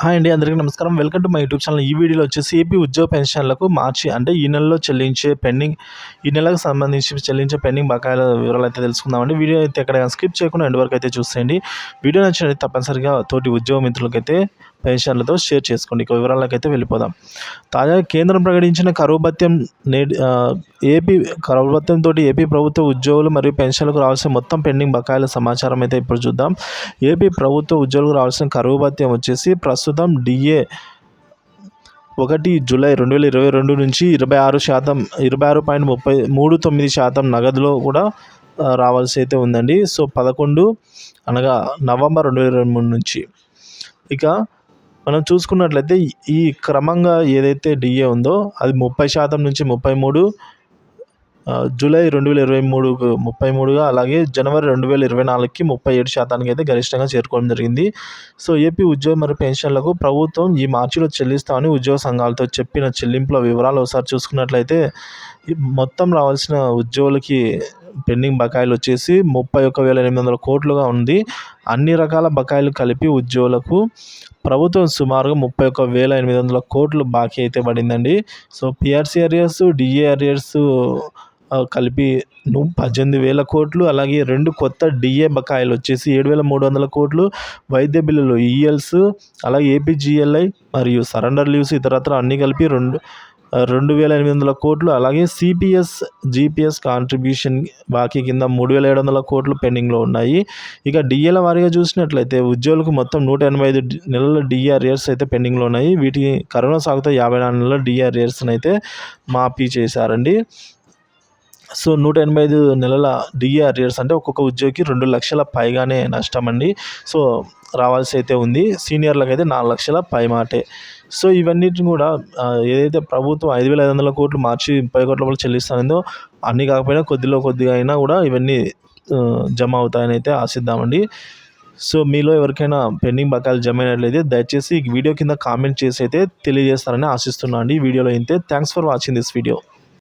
Hi అండి, అందరికీ నమస్కారం. Welcome to my YouTube channel. ఈ వీడియోలో వచ్చేసి ఏపీ ఉద్యోగ పెన్షన్లకు మార్చి అంటే ఈ నెలలో చెల్లించే పెండింగ్ ఈ నెలకు సంబంధించి చెల్లించే పెండింగ్ బకాయిల వివరాలు అయితే తెలుసుకుందామండి. వీడియో అయితే ఎక్కడ స్కిప్ చేయకుండా ఎండ్ వరకు అయితే చూసేయండి. వీడియో నచ్చినట్లయితే తప్పనిసరిగా తోటి ఉద్యోగ మిత్రులకైతే పెన్షన్లతో షేర్ చేసుకోండి. ఇక వివరాలకైతే వెళ్ళిపోదాం. తాజాగా కేంద్రం ప్రకటించిన కరువు భత్యం ఏపీ కరువు భత్యంతో ఏపీ ప్రభుత్వ ఉద్యోగులు మరియు పెన్షన్లకు రావాల్సిన మొత్తం పెండింగ్ బకాయిల సమాచారం అయితే ఇప్పుడు చూద్దాం. ఏపీ ప్రభుత్వ ఉద్యోగులకు రావాల్సిన కరువు భత్యం వచ్చేసి ప్రస్తుతం డిఏ 1 జూలై 2022 నుంచి 26.39% నగదులో కూడా రావాల్సి అయితే ఉందండి. సో 11 అనగా నవంబర్ 2023 నుంచి. ఇక మనం చూసుకున్నట్లయితే ఈ క్రమంగా ఏదైతే డిఏ ఉందో అది 30% నుంచి 33, జూలై 2023కు 33గా, అలాగే జనవరి 2024కి 37% అయితే గరిష్టంగా చేరుకోవడం జరిగింది. సో ఏపీ ఉద్యోగ మరియు పెన్షన్లకు ప్రభుత్వం ఈ మార్చిలో చెల్లిస్తామని ఉద్యోగ సంఘాలతో చెప్పిన చెల్లింపుల వివరాలు ఒకసారి చూసుకున్నట్లయితే మొత్తం రావాల్సిన ఉద్యోగులకి పెండింగ్ బకాయిలు వచ్చేసి 31,800 కోట్లుగా ఉంది. అన్ని రకాల బకాయిలు కలిపి ఉద్యోగులకు ప్రభుత్వం సుమారుగా 31,800 కోట్లు బాకీ అయితే పడిందండి. So PRC arrears, DA arrears కలిపి 18,000 కోట్లు, అలాగే 2 కొత్త డిఏ బకాయిలు వచ్చేసి 7,300 కోట్లు, వైద్య బిల్లులు ఈఎల్స్, అలాగే ఏపీజీఎల్ఐ మరియు సరెండర్ లీవ్స్ ఇతరత్ర అన్నీ కలిపి 2,800 కోట్లు, అలాగే సిపిఎస్ జిపిఎస్ కాంట్రిబ్యూషన్ బాకీ కింద 3,700 కోట్లు పెండింగ్లో ఉన్నాయి. ఇక డిఏల వారీగా చూసినట్లయితే ఉద్యోగులకు మొత్తం 185 నెలల డిఏ అరియర్స్ అయితే పెండింగ్లో ఉన్నాయి. వీటికి కరోనా సాగుతో 54 నెలల డిఏ అరియర్స్ని అయితే మాఫీ చేశారండి. సో 185 నెలల డిఏ అరియర్స్ అంటే ఒక్కొక్క ఉద్యోగికి 2 లక్షల పైగానే నష్టం అండి. సో రావాల్సి అయితే ఉంది. సీనియర్లకు అయితే 4 లక్షల పై మాటే. సో ఇవన్నిటిని కూడా ఏదైతే ప్రభుత్వం 5,500 కోట్లు మార్చి 30 కోట్ల వరకు చెల్లిస్తుందో అన్నీ కాకపోయినా కొద్దిగా అయినా కూడా ఇవన్నీ జమ అవుతాయని అయితే ఆశిద్దామండి. సో మీలో ఎవరికైనా పెండింగ్ బకాయిలు జమ అయినట్లయితే దయచేసి వీడియో కింద కామెంట్ చేసి అయితే తెలియజేస్తారని ఆశిస్తున్నాను అండి. ఈ వీడియోలో అయితే thanks for watching this video.